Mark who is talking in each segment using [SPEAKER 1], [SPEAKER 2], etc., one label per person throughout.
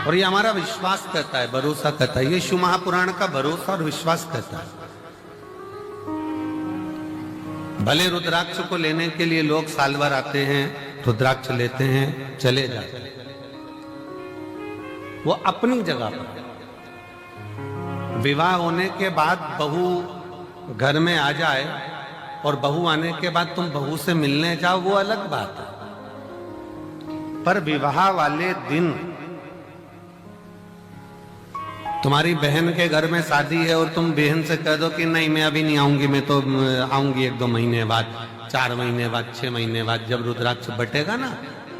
[SPEAKER 1] और ये हमारा विश्वास कहता है, भरोसा कहता है। ये शिव महापुराण का भरोसा और विश्वास कहता है। भले रुद्राक्ष को लेने के लिए लोग साल भर आते हैं, रुद्राक्ष लेते हैं, चले जाते हैं, वो अपनी जगह पर। विवाह होने के बाद बहू घर में आ जाए और बहू आने के बाद तुम बहू से मिलने जाओ, वो अलग बात है। पर विवाह वाले दिन तुम्हारी बहन के घर में शादी है और तुम बहन से कह दो कि नहीं मैं अभी नहीं आऊंगी, मैं तो आऊंगी 1-2 महीने बाद, 4 महीने बाद, 6 महीने बाद, जब रुद्राक्ष बटेगा ना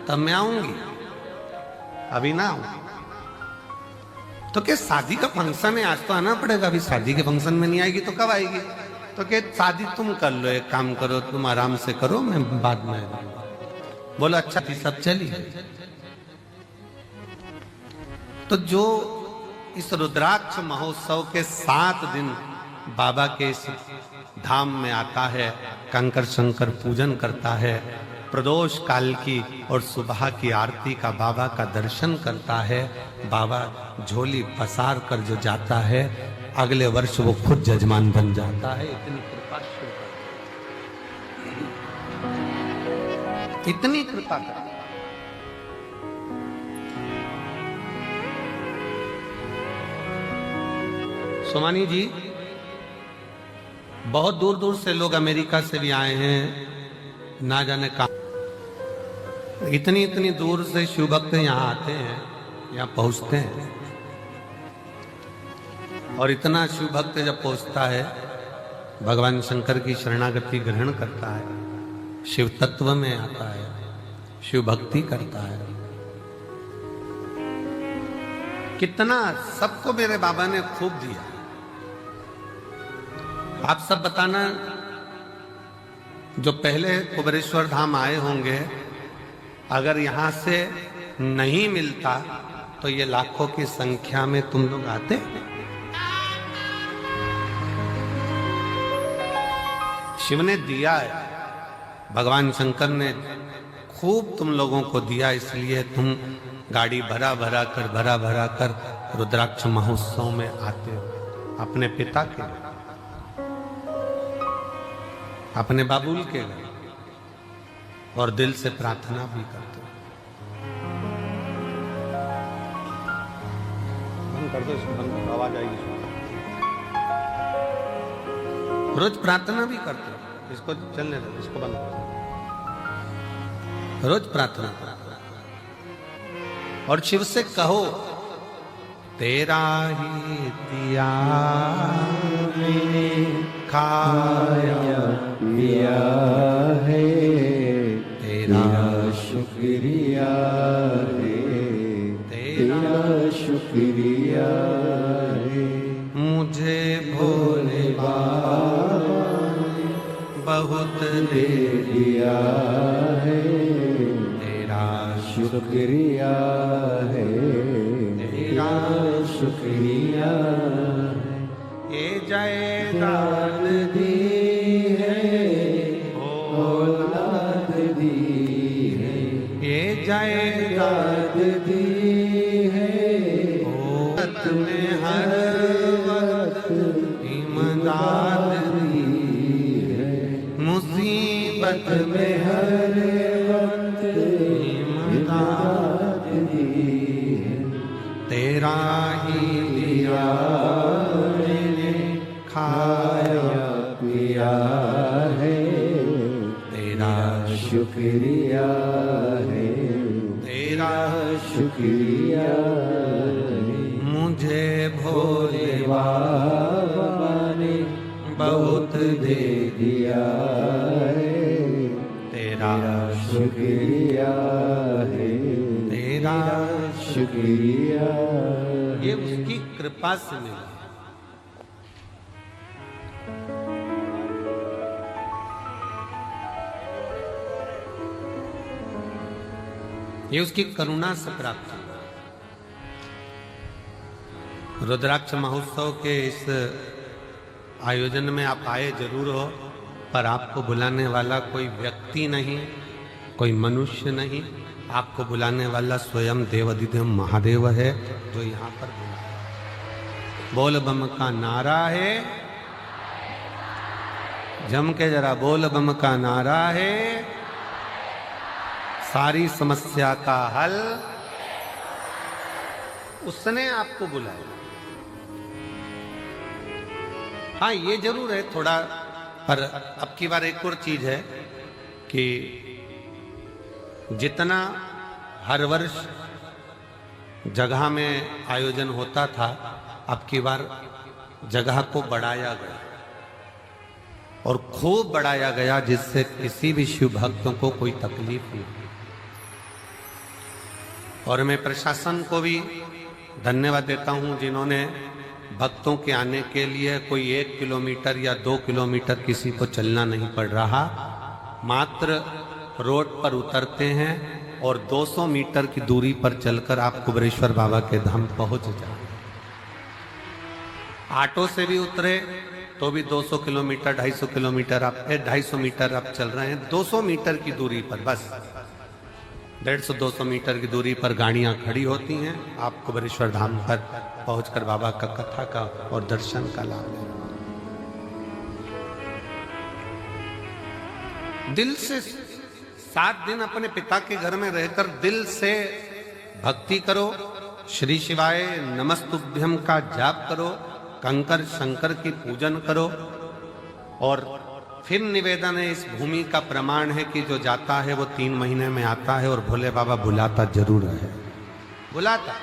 [SPEAKER 1] तब मैं आऊंगी, अभी ना आऊंगी। तो क्या शादी का फंक्शन है, आज तो आना पड़ेगा, अभी शादी के फंक्शन में नहीं आएगी तो कब आएगी? तो क्या शादी तुम कर लो, एक काम करो, तुम आराम से करो, मैं बाद में आऊंगा। बोलो अच्छा थी, सब चली। तो जो इस रुद्राक्ष महोत्सव के 7 दिन बाबा के इस धाम में आता है, कंकर शंकर पूजन करता है, प्रदोष काल की और सुबह की आरती का बाबा का दर्शन करता है, बाबा झोली पसार कर जो जाता है, अगले वर्ष वो खुद जजमान बन जाता है। इतनी कृपा कर, इतनी कृपा कर। सोमानी जी, बहुत दूर दूर से लोग अमेरिका से भी आए हैं, ना जाने कहां। इतनी इतनी दूर से शिव भक्त यहाँ आते हैं, यहाँ पहुंचते हैं। और इतना शिव भक्त जब पहुंचता है, भगवान शंकर की शरणागति ग्रहण करता है, शिव तत्व में आता है, शिव भक्ति करता है। कितना सबको मेरे बाबा ने खूब दिया। आप सब बताना, जो पहले कुबेरेश्वर धाम आए होंगे, अगर यहां से नहीं मिलता तो ये लाखों की संख्या में तुम लोग आते। शिव ने दिया है, भगवान शंकर ने खूब तुम लोगों को दिया, इसलिए तुम गाड़ी भरा भरा कर रुद्राक्ष महोत्सव में आते हो। अपने पिता के घर, अपने बाबूल के घर, और दिल से प्रार्थना भी करते हो। बंद कर दो इसको, बंद आवाज आएगी। रोज प्रार्थना भी करते हो, इसको चलने दो, इसको बंद कर दो। रोज प्रार्थना करो और शिव से कहो, तेरा ही दिया मैंने खाया पिया है, तेरा शुक्रिया है, तेरा शुक्रिया है। मुझे भोले बाबा ने बहुत दे दिया है, तेरा शुक्रिया है, तेरा शुक्रिया है। ये जायदाद दी है, औलाद दी है, ये जायदाद दी है, औलाद में हर वक्त इमदाद दी है, मुसीबत में हर वक्त इमदाद दी है। तेरा ही दिया मैंने खाया पिया है, तेरा शुक्रिया है, तेरा शुक्रिया है। मुझे भोले बाबा ने बहुत दे दिया है, तेरा शुक्रिया है, तेरा शुक्रिया। ये उसकी कृपा से मिला। ये उसकी करुणा से प्राप्त हुआ। रुद्राक्ष महोत्सव के इस आयोजन में आप आए जरूर हो, पर आपको बुलाने वाला कोई व्यक्ति नहीं, कोई मनुष्य नहीं, आपको बुलाने वाला स्वयं देवाधिदेव महादेव है जो यहाँ पर बुलाया। बोल बम का नारा है, जम के जरा बोल बम का नारा है, सारी समस्या का हल उसने आपको बुलाया। हाँ ये जरूर है थोड़ा, पर अब की बार एक और चीज है कि जितना हर वर्ष जगह में आयोजन होता था, अब की बार जगह को बढ़ाया गया और खूब बढ़ाया गया, जिससे किसी भी शिव भक्तों को कोई तकलीफ नहीं। और मैं प्रशासन को भी धन्यवाद देता हूं जिन्होंने भक्तों के आने के लिए कोई 1 किलोमीटर या 2 किलोमीटर किसी को चलना नहीं पड़ रहा, मात्र रोड पर उतरते हैं और 200 मीटर की दूरी पर चलकर आप कुबेरेश्वर बाबा के धाम पहुंच जाए। ऑटो से भी उतरे तो भी 200 किलोमीटर 250 किलोमीटर आप 250 मीटर आप चल रहे हैं, 200 मीटर की दूरी पर, बस 150-200 मीटर की दूरी पर गाड़ियां खड़ी होती हैं। आप कुबेरेश्वर धाम पर पहुंचकर बाबा का कथा का और दर्शन का लाभ लें। दिल से 7 दिन अपने पिता के घर में रहकर दिल से भक्ति करो, श्री शिवाय नमस्तुभ्यम का जाप करो, कंकर शंकर की पूजन करो। और फिर निवेदन है, इस भूमि का प्रमाण है कि जो जाता है वो 3 महीने में आता है, और भोले बाबा बुलाता जरूर है, बुलाता।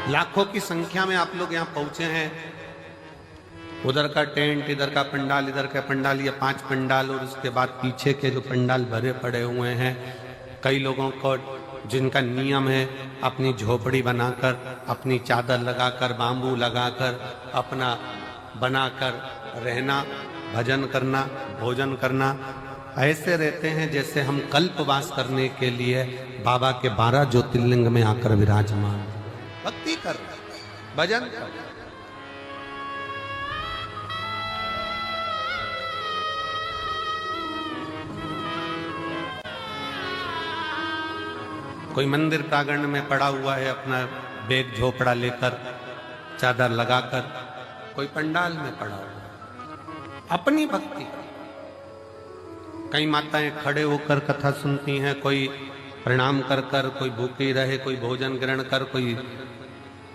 [SPEAKER 1] लाखों की संख्या में आप लोग यहाँ पहुंचे हैं। उधर का टेंट, इधर का पंडाल, इधर का पंडाल, ये 5 पंडाल, और उसके बाद पीछे के जो पंडाल भरे पड़े हुए हैं। कई लोगों को जिनका नियम है अपनी झोपड़ी बनाकर, अपनी चादर लगाकर, बांबू लगाकर, अपना बनाकर रहना, भजन करना, भोजन करना, ऐसे रहते हैं जैसे हम कल्पवास करने के लिए बाबा के 12 ज्योतिर्लिंग में आकर विराजमान, भक्ति कर, भजन कर। कोई मंदिर प्रांगण में पड़ा हुआ है अपना बैग झोपड़ा लेकर, चादर लगाकर, कोई पंडाल में पड़ा हुआ है अपनी भक्ति। कई माताएं खड़े होकर कथा सुनती हैं, कोई प्रणाम कर कर, कोई भूखी रहे, कोई भोजन ग्रहण कर, कोई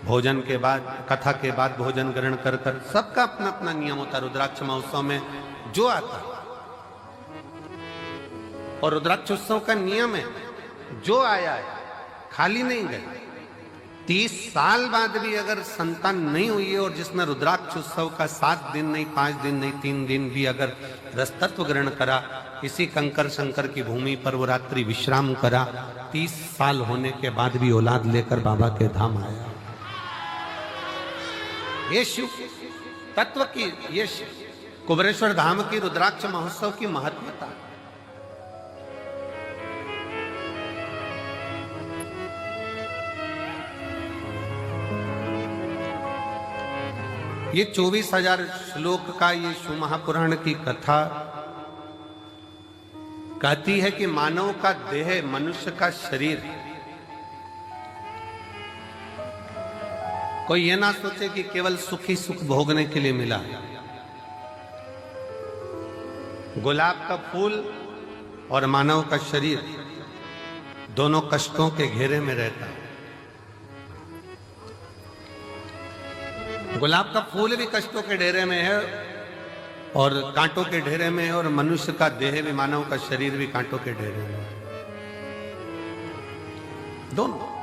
[SPEAKER 1] भोजन के बाद, कथा के बाद भोजन ग्रहण कर कर, सबका अपना अपना नियम होता है। रुद्राक्ष महोत्सव में जो आता, और रुद्राक्ष उत्सव का नियम है जो आया है खाली नहीं गए। 30 साल बाद भी अगर संतान नहीं हुई है और जिसने रुद्राक्ष उत्सव का 7 दिन नहीं, 5 दिन नहीं, 3 दिन भी अगर रसतत्व ग्रहण करा, इसी कंकर शंकर की भूमि पर वो रात्रि विश्राम करा, 30 साल होने के बाद भी औलाद लेकर बाबा के धाम आया। ये शिव तत्व की, ये कुबेरेश्वर धाम की रुद्राक्ष महोत्सव की महत्वता। ये 24,000 श्लोक का ये शिव महापुराण की कथा कहती है कि मानव का देह, मनुष्य का शरीर, कोई ये ना सोचे कि केवल सुखी सुख भोगने के लिए मिला। गुलाब का फूल और मानव का शरीर दोनों कष्टों के घेरे में रहता है। गुलाब का फूल भी कष्टों के घेरे में है और कांटों के घेरे में है, और मनुष्य का देह भी, मानव का शरीर भी कांटों के घेरे में है, दोनों।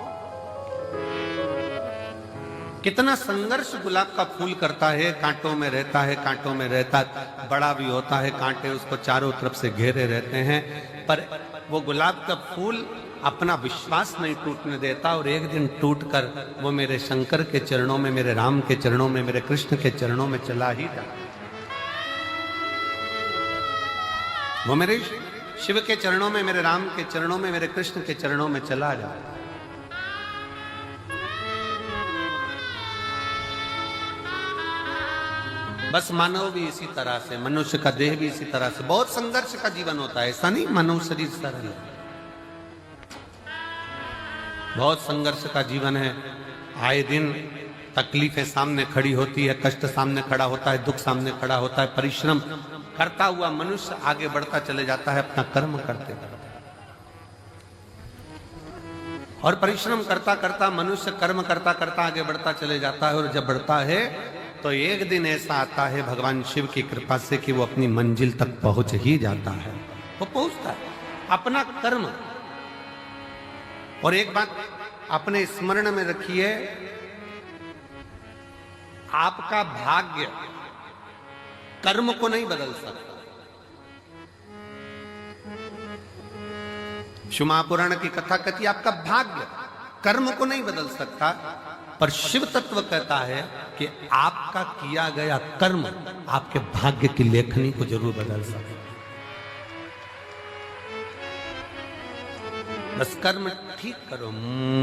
[SPEAKER 1] कितना संघर्ष गुलाब का फूल करता है, कांटों में रहता है, कांटों में रहता, बड़ा भी होता है, कांटे उसको चारों तरफ से घेरे रहते हैं, पर वो गुलाब का फूल अपना विश्वास नहीं टूटने देता, और एक दिन टूटकर वो मेरे शंकर के चरणों में, मेरे राम के चरणों में, मेरे कृष्ण के चरणों में चला ही जाता। वो मेरे शिव के चरणों में, मेरे राम के चरणों में, मेरे कृष्ण के चरणों में चला जाता। बस मानव भी इसी तरह से, मनुष्य का देह भी इसी तरह से बहुत संघर्ष का जीवन होता है। ऐसा नहीं मानव शरीर सरल है, बहुत संघर्ष का जीवन है। आए दिन तकलीफें सामने खड़ी होती है, कष्ट सामने खड़ा होता है, दुख सामने खड़ा होता है। परिश्रम करता हुआ मनुष्य आगे बढ़ता चले जाता है अपना कर्म करते करते, और परिश्रम करता करता मनुष्य कर्म करता करता आगे बढ़ता चले जाता है। और जब बढ़ता है तो एक दिन ऐसा आता है भगवान शिव की कृपा से कि वो अपनी मंजिल तक पहुंच ही जाता है, वो पहुंचता है अपना कर्म। और एक बात अपने स्मरण में रखिए, आपका भाग्य कर्म को नहीं बदल सकता। शिव महापुराण की कथा कहती है आपका भाग्य कर्म को नहीं बदल सकता, पर शिव तत्व कहता है कि आपका किया गया कर्म आपके भाग्य की लेखनी को जरूर बदल सकता। बस कर्म ठीक करो,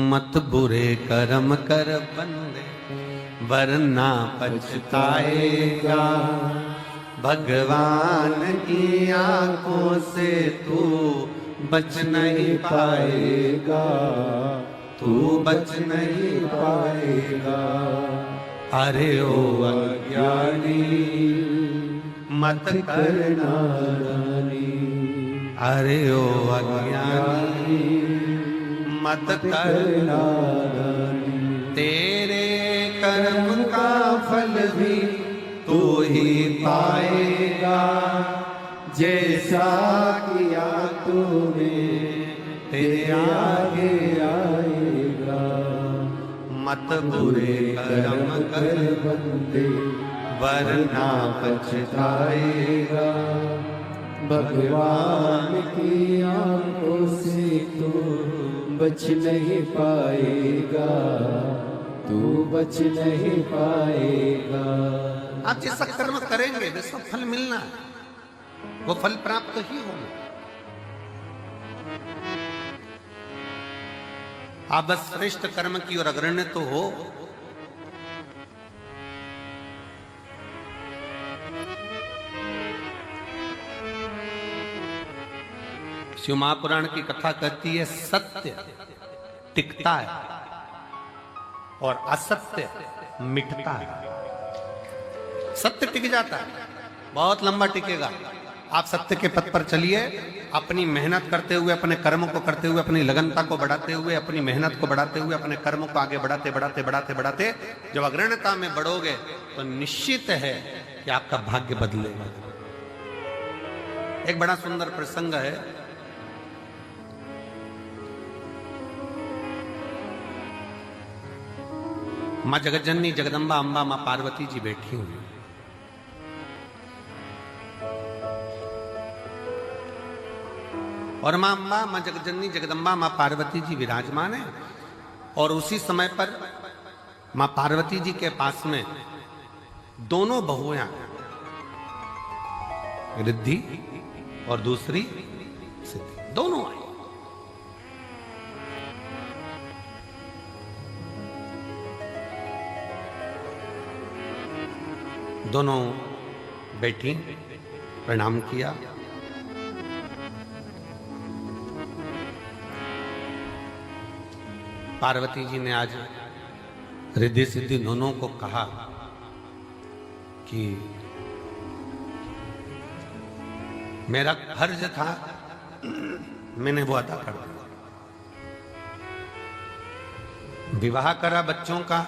[SPEAKER 1] मत बुरे कर्म कर बंदे वरना पछताएगा। भगवान की आंखों से तू बच नहीं पाएगा, तू बच नहीं पाएगा। अरे ओ अज्ञानी मत करना नानी, अरे ओ अज्ञानी मत करना नानी। तेरे कर्म का फल भी तू ही पाएगा, जैसा किया तूने तेरे आगे आएगा। मत बुरे कर्म कर बंदे वरना पछताएगा।
[SPEAKER 2] भगवान की आंखों से तू बच नहीं पाएगा, तू बच नहीं पाएगा।
[SPEAKER 1] आप जैसा कर्म करेंगे वैसा फल मिलना है, वो फल प्राप्त ही होगा। आप बस श्रेष्ठ कर्म की ओर अग्रण्य तो हो। शिव महापुराण की कथा कहती है सत्य टिकता है और असत्य मिटता है। सत्य टिक जाता है, बहुत लंबा टिकेगा। आप सत्य के पथ पर चलिए, अपनी मेहनत करते हुए, अपने कर्म को करते हुए, अपनी लगनता को बढ़ाते हुए, अपनी मेहनत को बढ़ाते हुए, अपने कर्म को आगे बढ़ाते बढ़ाते बढ़ाते बढ़ाते जब अग्रण्यता में बढ़ोगे तो निश्चित है कि आपका भाग्य बदलेगा। एक बड़ा सुंदर प्रसंग है। मां जगतजननी जगदम्बा अंबा मां पार्वती जी बैठी हुई, और मां अंबा मां जगतजननी जगदम्बा मां पार्वती जी विराजमान है। और उसी समय पर मां पार्वती जी के पास में दोनों बहुएं, रिद्धि और दूसरी सिद्धि, दोनों आई। दोनों बैठी, प्रणाम किया। पार्वती जी ने आज रिद्धि सिद्धि दोनों को कहा कि मेरा फर्ज था, मैंने वो अदा कर दिया। विवाह करा बच्चों का,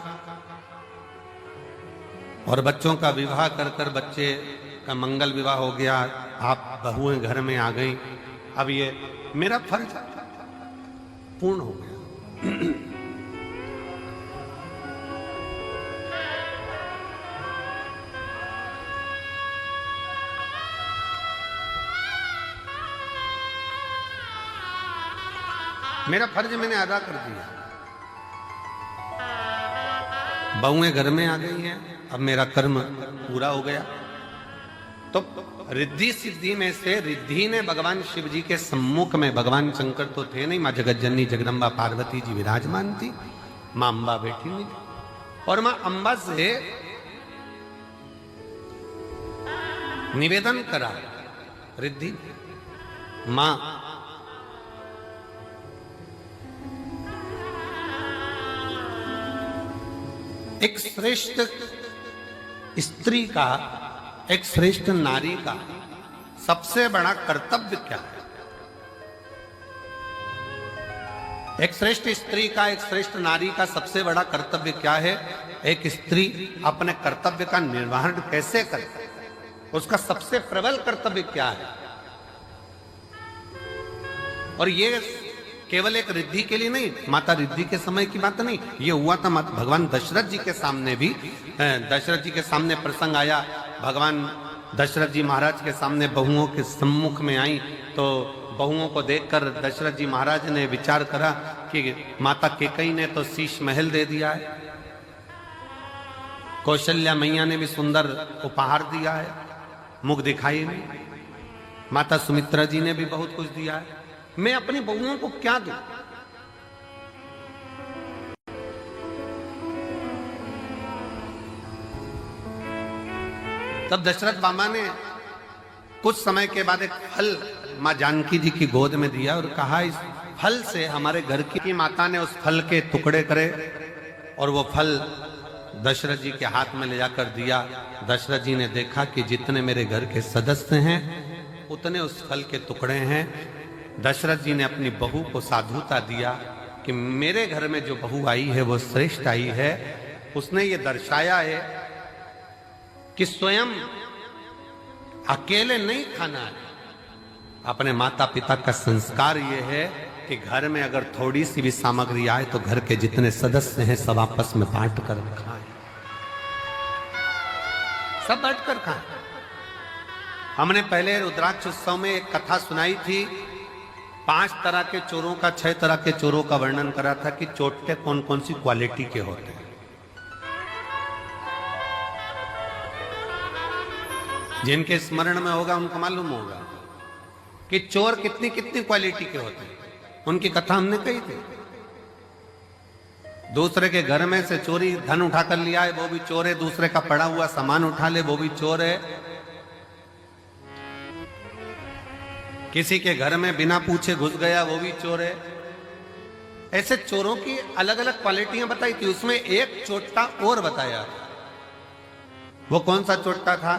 [SPEAKER 1] और बच्चों का विवाह कर कर बच्चे का मंगल विवाह हो गया। आप बहुएं घर में आ गई। अब ये मेरा फर्ज पूर्ण हो गया। मेरा फर्ज मैंने अदा कर दिया। बहुएं घर में आ गई हैं, अब मेरा कर्म पूरा हो गया। तो रिद्धि सिद्धि में से रिद्धि ने भगवान शिव जी के सम्मुख में, भगवान शंकर तो थे नहीं, मां जगतजननी जगदम्बा पार्वती जी विराजमान थी, मां अंबा बैठी हुई थी। और मां अंबा से निवेदन करा, रिद्धि मां एक श्रेष्ठ स्त्री का, एक श्रेष्ठ नारी का सबसे बड़ा कर्तव्य क्या है? एक श्रेष्ठ स्त्री का, एक श्रेष्ठ नारी का सबसे बड़ा कर्तव्य क्या है? एक स्त्री अपने कर्तव्य का निर्वहन कैसे करे, उसका सबसे प्रबल कर्तव्य क्या है? और ये केवल एक रिद्धि के लिए नहीं, माता रिद्धि के समय की बात नहीं, ये हुआ था भगवान दशरथ जी के सामने भी। दशरथ जी के सामने प्रसंग आया, भगवान दशरथ जी महाराज के सामने बहुओं के सम्मुख में आई, तो बहुओं को देखकर दशरथ जी महाराज ने विचार करा कि माता केकई ने तो शीश महल दे दिया है, कौशल्या मैया ने भी सुंदर उपहार दिया है, मुख दिखाई नहीं, माता सुमित्रा जी ने भी बहुत कुछ दिया है, मैं अपनी बहुओं को क्या दूं? तब दशरथ बाबा ने कुछ समय के बाद एक फल मां जानकी जी की गोद में दिया और कहा, इस फल से हमारे घर की माता ने उस फल के टुकड़े करे और वो फल दशरथ जी के हाथ में ले जाकर दिया। दशरथ जी ने देखा कि जितने मेरे घर के सदस्य हैं उतने उस फल के टुकड़े हैं। दशरथ जी ने अपनी बहू को साधुता दिया कि मेरे घर में जो बहू आई है वो श्रेष्ठ आई है। उसने ये दर्शाया है कि स्वयं अकेले नहीं खाना है, अपने माता पिता का संस्कार ये है कि घर में अगर थोड़ी सी भी सामग्री आए तो घर के जितने सदस्य हैं सब आपस में बांट कर खाएं, सब बांट कर खाएं। हमने पहले रुद्राक्ष उत्सव में एक कथा सुनाई थी, 5 तरह के चोरों का, 6 तरह के चोरों का वर्णन करा था कि चोटे कौन कौन सी क्वालिटी के होते हैं। जिनके स्मरण में होगा उनको मालूम होगा कि चोर कितनी कितनी क्वालिटी के होते हैं, उनकी कथा हमने कही थी। दूसरे के घर में से चोरी धन उठा कर लिया है वो भी चोर है, दूसरे का पड़ा हुआ सामान उठा ले वो भी चोर है, किसी के घर में बिना पूछे घुस गया वो भी चोर है। ऐसे चोरों की अलग अलग क्वालिटियां बताई थी। उसमें एक चोट्टा और बताया, वो कौन सा चोट्टा था?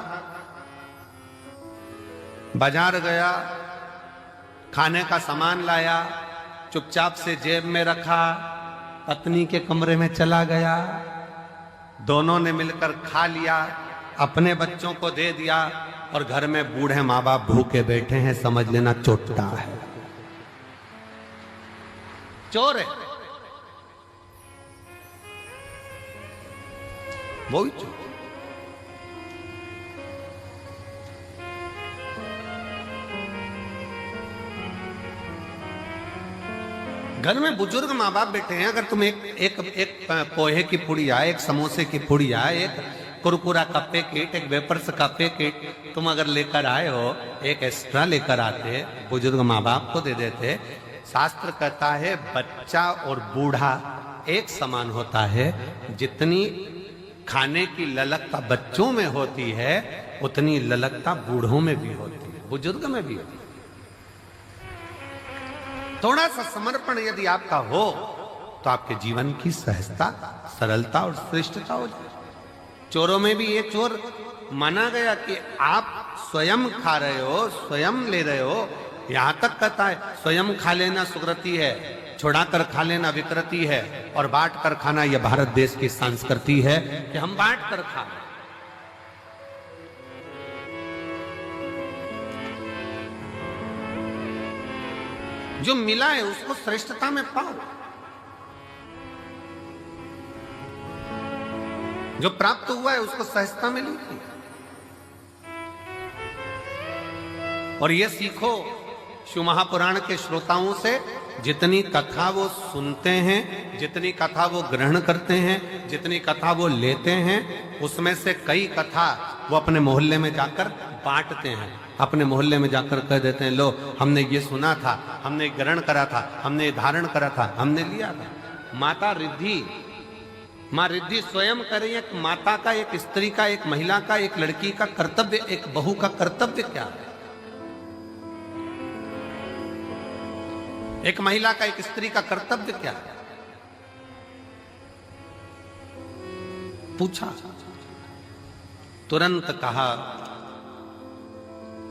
[SPEAKER 1] बाजार गया, खाने का सामान लाया, चुपचाप से जेब में रखा, पत्नी के कमरे में चला गया, दोनों ने मिलकर खा लिया, अपने बच्चों को दे दिया और घर में बूढ़े माँ बाप भूखे बैठे हैं, समझ लेना चोट्टा है, चोर है, वो भी चोर। घर में बुजुर्ग माँ बाप बैठे हैं, अगर तुम एक पोहे की पुड़िया, एक समोसे की पुड़िया, एक कुरकुरा का पैकेट, एक वेपर्स का पैकेट तुम अगर लेकर आए हो, एक एक्स्ट्रा लेकर आते, बुजुर्ग माँ बाप को दे देते। शास्त्र कहता है बच्चा और बूढ़ा एक समान होता है, जितनी खाने की ललकता बच्चों में होती है उतनी ललकता बूढ़ों में भी होती है, बुजुर्ग में भी होती है। थोड़ा सा समर्पण यदि आपका हो तो आपके जीवन की सहजता, सरलता और श्रेष्ठता हो जाए। चोरों में भी ये चोर माना गया कि आप स्वयं खा रहे हो, स्वयं ले रहे हो, यहां तक कहता है स्वयं खा लेना सुकृति है, छुड़ा कर खा लेना विकृति है, और बांट कर खाना यह भारत देश की संस्कृति है कि हम बांट कर खा। जो मिला है उसको श्रेष्ठता में पाओ, जो प्राप्त हुआ है उसको सहजता में लीजिए, और ये सीखो शिव महापुराण के श्रोताओं से, जितनी कथा वो सुनते हैं, जितनी कथा वो ग्रहण करते हैं, जितनी कथा वो लेते हैं, उसमें से कई कथा वो अपने मोहल्ले में जाकर बांटते हैं, अपने मोहल्ले में जाकर कह देते हैं, लो हमने ये सुना था, हमने ग्रहण करा था, हमने धारण करा था, हमने लिया था। माता रिद्धि मां रिद्धि स्वयं कर रही है। एक माता का, एक स्त्री का, एक महिला का, एक लड़की का कर्तव्य, एक बहू का कर्तव्य क्या है? एक महिला का, एक स्त्री का कर्तव्य क्या है? पूछा, तुरंत कहा,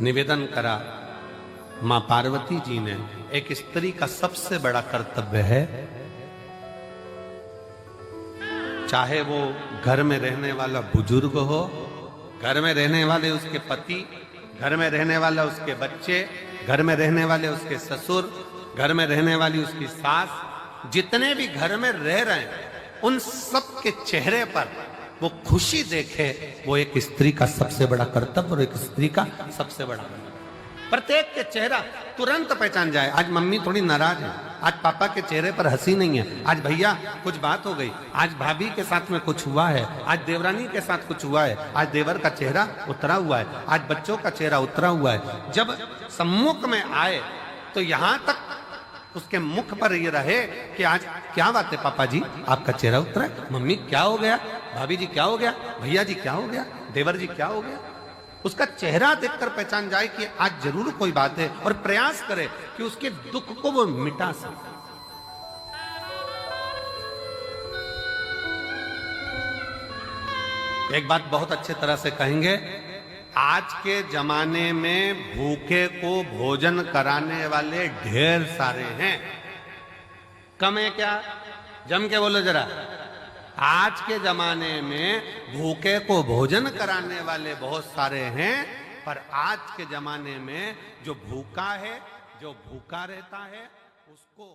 [SPEAKER 1] निवेदन करा मां पार्वती जी ने, एक स्त्री का सबसे बड़ा कर्तव्य है, चाहे वो घर में रहने वाला बुजुर्ग हो, घर में रहने वाले उसके पति, घर में रहने वाला उसके बच्चे, घर में रहने वाले उसके ससुर, घर में रहने वाली उसकी सास, जितने भी घर में रह रहे हैं उन सब के चेहरे पर वो खुशी देखे, वो एक स्त्री का सबसे बड़ा कर्तव्य और एक स्त्री का सबसे बड़ा कर्तव्य। प्रत्येक के चेहरा तुरंत पहचान जाए। आज मम्मी थोड़ी नाराज है, आज पापा के चेहरे पर हंसी नहीं है, आज भैया कुछ बात हो गई, आज भाभी के साथ में कुछ हुआ है, आज देवरानी के साथ कुछ हुआ है, आज देवर का चेहरा उतरा हुआ है, आज बच्चों का चेहरा उतरा हुआ है। जब सम्मुख में आए तो यहां तक उसके मुख पर ये रहे कि आज क्या बात है पापा जी, आपका चेहरा उतरा है, मम्मी क्या हो गया, भाभी जी क्या हो गया, भैया जी क्या हो गया, देवर जी क्या हो गया। उसका चेहरा देखकर पहचान जाए कि आज जरूर कोई बात है, और प्रयास करे कि उसके दुख को वो मिटा सके। एक बात बहुत अच्छे तरह से कहेंगे, आज के जमाने में भूखे को भोजन कराने वाले ढेर सारे हैं, कम है क्या? जम के बोलो जरा। आज के जमाने में भूखे को भोजन कराने वाले बहुत सारे हैं, पर आज के जमाने में जो भूखा है, जो भूखा रहता है, उसको